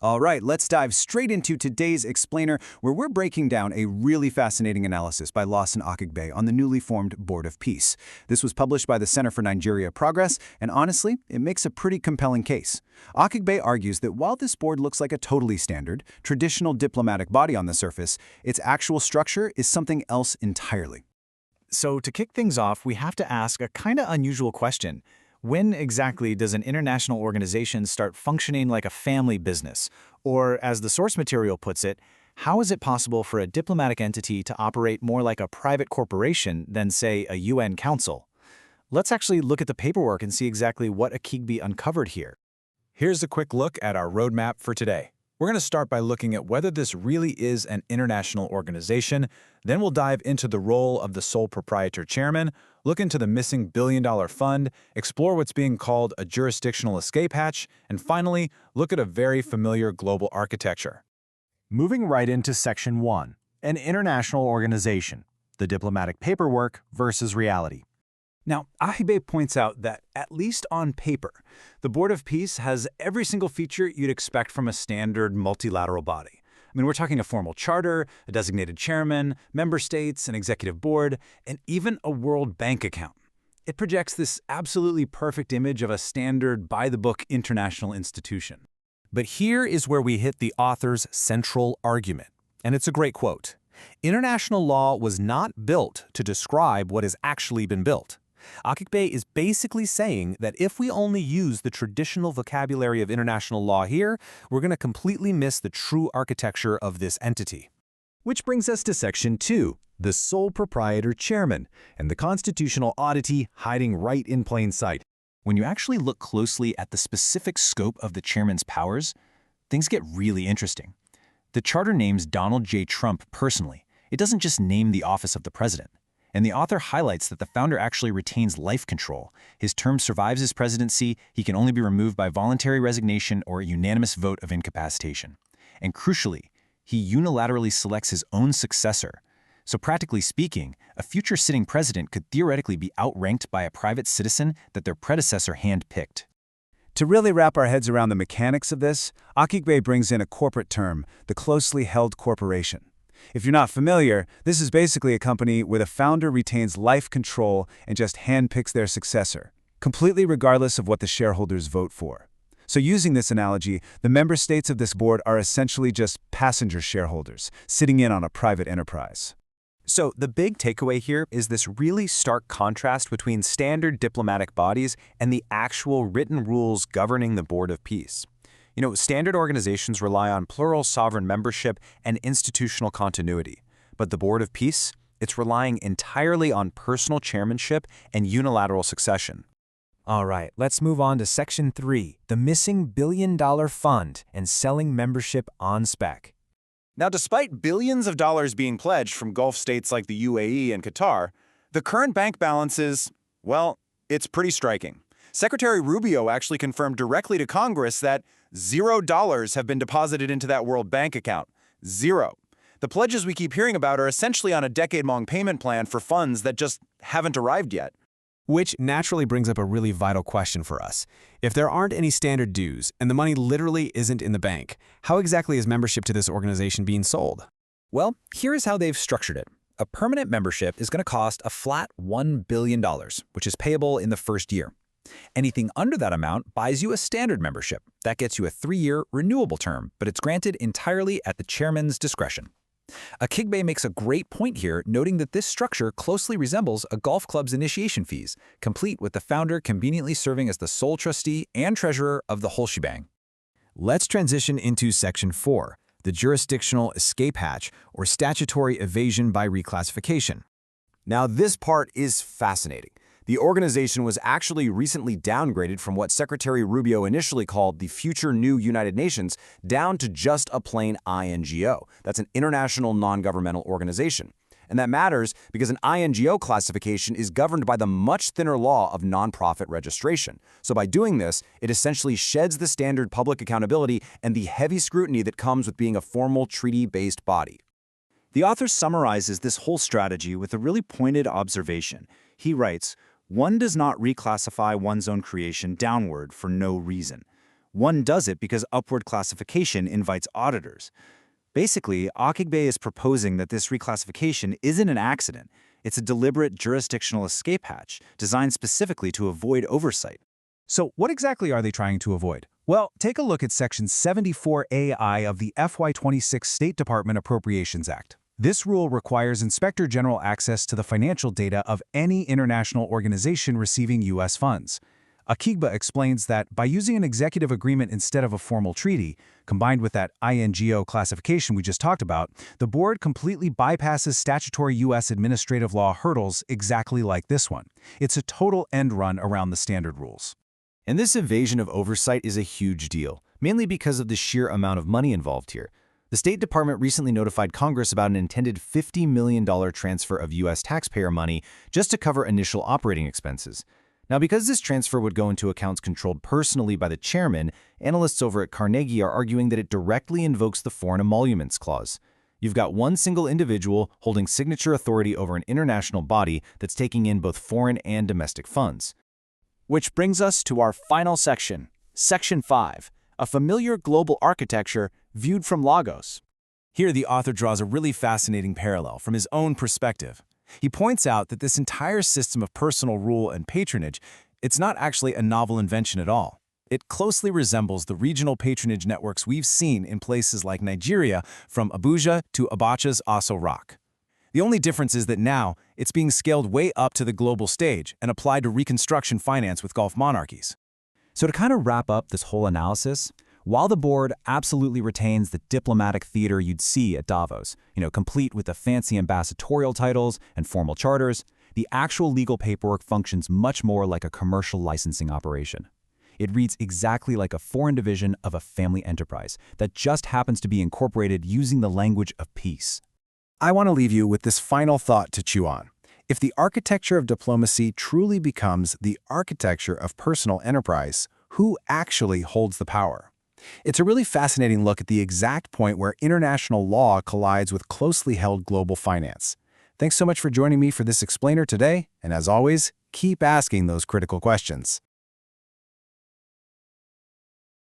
All right, let's dive straight into today's explainer, where we're breaking down a really fascinating analysis by Lawson Akigbe on the newly formed Board of Peace. This was published by the Center for Nigeria Progress, and honestly, it makes a pretty compelling case. Akigbe argues that while this board looks like a totally standard, traditional diplomatic body on the surface, its actual structure is something else entirely. So to kick things off, we have to ask a kind of unusual question. When exactly does an international organization start functioning like a family business? Or, as the source material puts it, how is it possible for a diplomatic entity to operate more like a private corporation than, say, a UN council? Let's actually look at the paperwork and see exactly what Akigbe uncovered here. Here's a quick look at our roadmap for today. We're going to start by looking at whether this really is an international organization. Then we'll dive into the role of the sole proprietor chairman, look into the missing billion-dollar fund, explore what's being called a jurisdictional escape hatch, and finally, look at a very familiar global architecture. Moving right into Section 1, an international organization, the diplomatic paperwork versus reality. Now, Akigbe points out that, at least on paper, the Board of Peace has every single feature you'd expect from a standard multilateral body. I mean, we're talking a formal charter, a designated chairman, member states, an executive board, and even a World Bank account. It projects this absolutely perfect image of a standard, by-the-book international institution. But here is where we hit the author's central argument, and it's a great quote. International law was not built to describe what has actually been built. Akigbe is basically saying that if we only use the traditional vocabulary of international law here, we're going to completely miss the true architecture of this entity. Which brings us to Section 2, the sole proprietor chairman, and the constitutional oddity hiding right in plain sight. When you actually look closely at the specific scope of the chairman's powers, things get really interesting. The charter names Donald J. Trump personally. It doesn't just name the office of the president. And the author highlights that the founder actually retains life control. His term survives his presidency, he can only be removed by voluntary resignation or a unanimous vote of incapacitation. And crucially, he unilaterally selects his own successor. So practically speaking, a future sitting president could theoretically be outranked by a private citizen that their predecessor handpicked. To really wrap our heads around the mechanics of this, Akigbe brings in a corporate term, the closely held corporation. If you're not familiar, this is basically a company where the founder retains life control and just handpicks their successor, completely regardless of what the shareholders vote for. So using this analogy, the member states of this board are essentially just passenger shareholders, sitting in on a private enterprise. So the big takeaway here is this really stark contrast between standard diplomatic bodies and the actual written rules governing the Board of Peace. Standard organizations rely on plural sovereign membership and institutional continuity. But the Board of Peace, it's relying entirely on personal chairmanship and unilateral succession. All right, let's move on to Section 3, the missing billion-dollar fund and selling membership on spec. Now, despite billions of dollars being pledged from Gulf states like the UAE and Qatar, the current bank balance is, well, it's pretty striking. Secretary Rubio actually confirmed directly to Congress that $0 have been deposited into that World Bank account. Zero. The pledges we keep hearing about are essentially on a decade-long payment plan for funds that just haven't arrived yet. Which naturally brings up a really vital question for us. If there aren't any standard dues and the money literally isn't in the bank, how exactly is membership to this organization being sold? Well, here is how they've structured it. A permanent membership is going to cost a flat $1 billion, which is payable in the first year. Anything under that amount buys you a standard membership. That gets you a 3-year renewable term, but it's granted entirely at the chairman's discretion. Akigbe makes a great point here, noting that this structure closely resembles a golf club's initiation fees, complete with the founder conveniently serving as the sole trustee and treasurer of the whole shebang. Let's transition into Section 4, the jurisdictional escape hatch, or statutory evasion by reclassification. Now, this part is fascinating. The organization was actually recently downgraded from what Secretary Rubio initially called the future new United Nations down to just a plain INGO. That's an international non-governmental organization. And that matters because an INGO classification is governed by the much thinner law of nonprofit registration. So by doing this, it essentially sheds the standard public accountability and the heavy scrutiny that comes with being a formal treaty-based body. The author summarizes this whole strategy with a really pointed observation. He writes, "One does not reclassify one's own creation downward for no reason. One does it because upward classification invites auditors. Basically, Akigbe is proposing that this reclassification isn't an accident. It's a deliberate jurisdictional escape hatch designed specifically to avoid oversight. So what exactly are they trying to avoid? Well, take a look at Section 74AI of the FY26 State Department Appropriations Act. This rule requires Inspector General access to the financial data of any international organization receiving U.S. funds. Akigbe explains that by using an executive agreement instead of a formal treaty, combined with that INGO classification we just talked about, the board completely bypasses statutory U.S. administrative law hurdles exactly like this one. It's a total end run around the standard rules. And this evasion of oversight is a huge deal, mainly because of the sheer amount of money involved here. The State Department recently notified Congress about an intended $50 million transfer of U.S. taxpayer money just to cover initial operating expenses. Now, because this transfer would go into accounts controlled personally by the chairman, analysts over at Carnegie are arguing that it directly invokes the Foreign Emoluments Clause. You've got one single individual holding signature authority over an international body that's taking in both foreign and domestic funds. Which brings us to our final section, Section 5, a familiar global architecture viewed from Lagos. Here, the author draws a really fascinating parallel from his own perspective. He points out that this entire system of personal rule and patronage, it's not actually a novel invention at all. It closely resembles the regional patronage networks we've seen in places like Nigeria, from Abuja to Abacha's Aso Rock. The only difference is that now, it's being scaled way up to the global stage and applied to reconstruction finance with Gulf monarchies. So to kind of wrap up this whole analysis, while the board absolutely retains the diplomatic theater you'd see at Davos, complete with the fancy ambassadorial titles and formal charters, the actual legal paperwork functions much more like a commercial licensing operation. It reads exactly like a foreign division of a family enterprise that just happens to be incorporated using the language of peace. I want to leave you with this final thought to chew on. If the architecture of diplomacy truly becomes the architecture of personal enterprise, who actually holds the power? It's a really fascinating look at the exact point where international law collides with closely held global finance. Thanks so much for joining me for this explainer today, and as always, keep asking those critical questions.